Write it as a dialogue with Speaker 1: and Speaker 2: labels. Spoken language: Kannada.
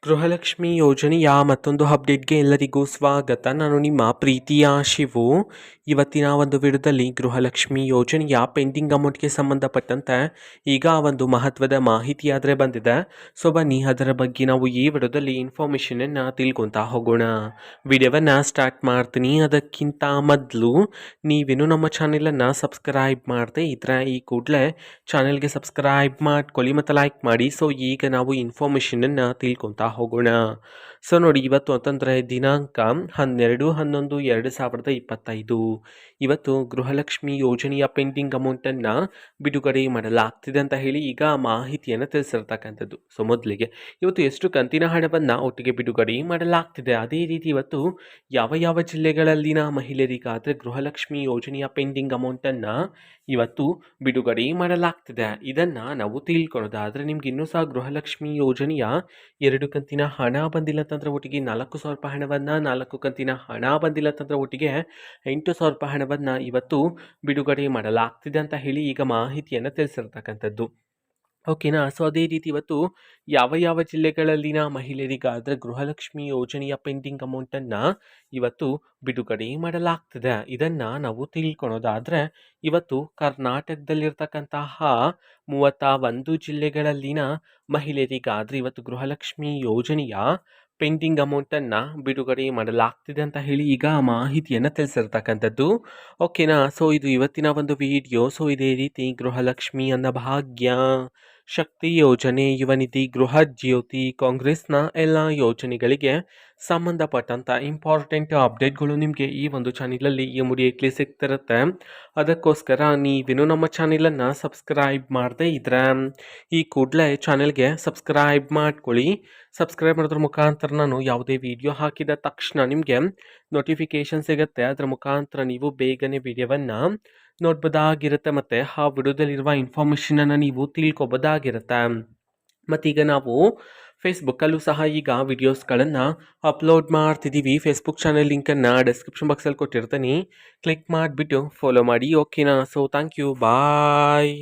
Speaker 1: ಗೃಹಲಕ್ಷ್ಮಿ ಯೋಜನೆಯ ಮತ್ತೊಂದು ಅಪ್ಡೇಟ್ಗೆ ಎಲ್ಲರಿಗೂ ಸ್ವಾಗತ. ನಾನು ನಿಮ್ಮ ಪ್ರೀತಿಯ ಶಿವು. ಇವತ್ತಿನ ಒಂದು ವಿಡಿಯೋದಲ್ಲಿ ಗೃಹಲಕ್ಷ್ಮಿ ಯೋಜನೆಯ ಪೆಂಡಿಂಗ್ ಅಮೌಂಟ್ಗೆ ಸಂಬಂಧಪಟ್ಟಂತೆ ಈಗ ಒಂದು ಮಹತ್ವದ ಮಾಹಿತಿ ಆದರೆ ಬಂದಿದೆ. ಸೊ ಬನ್ನಿ ಅದರ ಬಗ್ಗೆ ನಾವು ಈ ವಿಡಿಯೋದಲ್ಲಿ ಇನ್ಫಾರ್ಮೇಷನನ್ನು ತಿಳ್ಕೊತಾ ಹೋಗೋಣ. ವಿಡಿಯೋವನ್ನು ಸ್ಟಾರ್ಟ್ ಮಾಡ್ತೀನಿ. ಅದಕ್ಕಿಂತ ಮೊದಲು ನೀವೇನು ನಮ್ಮ ಚಾನೆಲನ್ನು ಸಬ್ಸ್ಕ್ರೈಬ್ ಮಾಡದೆ ಇದ್ರೆ ಈ ಕೂಡಲೇ ಚಾನೆಲ್ಗೆ ಸಬ್ಸ್ಕ್ರೈಬ್ ಮಾಡ್ಕೊಳ್ಳಿ ಮತ್ತು ಲೈಕ್ ಮಾಡಿ. ಸೊ ಈಗ ನಾವು ಇನ್ಫಾರ್ಮೇಷನನ್ನು ತಿಳ್ಕೊತಾ ಹೋಗೋಣ. ಸೊ ನೋಡಿ, ಇವತ್ತು ಅಂತಂದರೆ ದಿನಾಂಕ 12/11/2025 ಇವತ್ತು ಗೃಹಲಕ್ಷ್ಮಿ ಯೋಜನೆಯ ಪೆಂಡಿಂಗ್ ಅಮೌಂಟನ್ನು ಬಿಡುಗಡೆ ಮಾಡಲಾಗ್ತಿದೆ ಅಂತ ಹೇಳಿ ಈಗ ಮಾಹಿತಿಯನ್ನು ತಿಳಿಸಿರ್ತಕ್ಕಂಥದ್ದು. ಸೊ ಮೊದಲಿಗೆ ಇವತ್ತು ಎಷ್ಟು ಕಂತಿನ ಹಣವನ್ನು ಒಟ್ಟಿಗೆ ಬಿಡುಗಡೆ ಮಾಡಲಾಗ್ತಿದೆ, ಅದೇ ರೀತಿ ಇವತ್ತು ಯಾವ ಯಾವ ಜಿಲ್ಲೆಗಳಲ್ಲಿನ ಮಹಿಳೆಯರಿಗಾದರೆ ಗೃಹಲಕ್ಷ್ಮಿ ಯೋಜನೆಯ ಪೆಂಡಿಂಗ್ ಅಮೌಂಟನ್ನು ಇವತ್ತು ಬಿಡುಗಡೆ ಮಾಡಲಾಗ್ತಿದೆ, ಇದನ್ನು ನಾವು ತಿಳ್ಕೊಳ್ಳೋದಾದರೆ ನಿಮ್ಗೆ ಇನ್ನೂ ಸಹ ಗೃಹಲಕ್ಷ್ಮಿ ಯೋಜನೆಯ 2 ಕಂತಿನ ಹಣ ಬಂದಿಲ್ಲ ಅಂತಂದರೆ ಒಟ್ಟಿಗೆ 4,000 ರೂಪಾಯಿ ಹಣವನ್ನು, 4 ಕಂತಿನ ಹಣ ಬಂದಿಲ್ಲ ಅಂತಂದರೆ ಒಟ್ಟಿಗೆ 8,000 ರೂಪಾಯಿ ಹಣವನ್ನು ಇವತ್ತು ಬಿಡುಗಡೆ ಮಾಡಲಾಗ್ತಿದೆ ಅಂತ ಹೇಳಿ ಈಗ ಮಾಹಿತಿಯನ್ನು ತಿಳಿಸಿರ್ತಕ್ಕಂಥದ್ದು. ಓಕೆನಾ. ಸೊ ಅದೇ ರೀತಿ ಇವತ್ತು ಯಾವ ಯಾವ ಜಿಲ್ಲೆಗಳಲ್ಲಿನ ಮಹಿಳೆಯರಿಗಾದರೆ ಗೃಹಲಕ್ಷ್ಮಿ ಯೋಜನೆಯ ಪೆಂಡಿಂಗ್ ಅಮೌಂಟನ್ನು ಇವತ್ತು ಬಿಡುಗಡೆ ಮಾಡಲಾಗ್ತಿದೆ, ಇದನ್ನು ನಾವು ತಿಳ್ಕೊಳೋದಾದರೆ ಇವತ್ತು ಕರ್ನಾಟಕದಲ್ಲಿರ್ತಕ್ಕಂತಹ 31 ಜಿಲ್ಲೆಗಳಲ್ಲಿನ ಮಹಿಳೆಯರಿಗಾದರೆ ಇವತ್ತು ಗೃಹಲಕ್ಷ್ಮಿ ಯೋಜನೆಯ ಪೆಂಡಿಂಗ್ ಅಮೌಂಟನ್ನು ಬಿಡುಗಡೆ ಮಾಡಲಾಗ್ತಿದೆ ಅಂತ ಹೇಳಿ ಈಗ ಮಾಹಿತಿಯನ್ನು ತಿಳಿಸಿರ್ತಕ್ಕಂಥದ್ದು. ಓಕೆನಾ. ಸೊ ಇದು ಇವತ್ತಿನ ಒಂದು ವಿಡಿಯೋ. ಸೊ ಇದೇ ರೀತಿ ಗೃಹಲಕ್ಷ್ಮಿ ಅನ್ನಭಾಗ್ಯ, ಶಕ್ತಿ ಯೋಜನೆ, ಯುವ ನಿಧಿ, ಗೃಹ ಜ್ಯೋತಿ, ಕಾಂಗ್ರೆಸ್ನ ಎಲ್ಲ ಯೋಜನೆಗಳಿಗೆ ಸಂಬಂಧಪಟ್ಟಂಥ ಇಂಪಾರ್ಟೆಂಟ್ ಅಪ್ಡೇಟ್ಗಳು ನಿಮಗೆ ಈ ಒಂದು ಚಾನಲಲ್ಲಿ ಇಮಿಡಿಯೇಟ್ಲಿ ಸಿಗ್ತಿರುತ್ತೆ. ಅದಕ್ಕೋಸ್ಕರ ನೀವೇನು ನಮ್ಮ ಚಾನಲನ್ನು ಸಬ್ಸ್ಕ್ರೈಬ್ ಮಾಡದೇ ಇದ್ರೆ ಈ ಕೂಡಲೇ ಚಾನಲ್ಗೆ ಸಬ್ಸ್ಕ್ರೈಬ್ ಮಾಡ್ಕೊಳ್ಳಿ. ಸಬ್ಸ್ಕ್ರೈಬ್ ಮಾಡೋದ್ರ ಮುಖಾಂತರ ನಾನು ಯಾವುದೇ ವಿಡಿಯೋ ಹಾಕಿದ ತಕ್ಷಣ ನಿಮಗೆ ನೋಟಿಫಿಕೇಷನ್ ಸಿಗುತ್ತೆ. ಅದರ ಮುಖಾಂತರ ನೀವು ಬೇಗನೆ ವಿಡಿಯೋವನ್ನು ನೋಡ್ಬೋದಾಗಿರುತ್ತೆ ಮತ್ತು ಆ ವಿಡಿಯೋದಲ್ಲಿರುವ ಇನ್ಫಾರ್ಮೇಷನನ್ನು ನೀವು ತಿಳ್ಕೊಬೋದಾಗಿರುತ್ತೆ. ಮತ್ತೀಗ ನಾವು ಫೇಸ್ಬುಕ್ಕಲ್ಲೂ ಸಹ ಈಗ ವಿಡಿಯೋಸ್ಗಳನ್ನು ಅಪ್ಲೋಡ್ ಮಾಡ್ತಿದ್ದೀವಿ. ಫೇಸ್ಬುಕ್ ಚಾನಲ್ ಲಿಂಕನ್ನು ಡಿಸ್ಕ್ರಿಪ್ಷನ್ ಬಾಕ್ಸಲ್ಲಿ ಕೊಟ್ಟಿರ್ತೀನಿ, ಕ್ಲಿಕ್ ಮಾಡಿಬಿಟ್ಟು ಫಾಲೋ ಮಾಡಿ. ಓಕೆನಾ. So thank you, bye.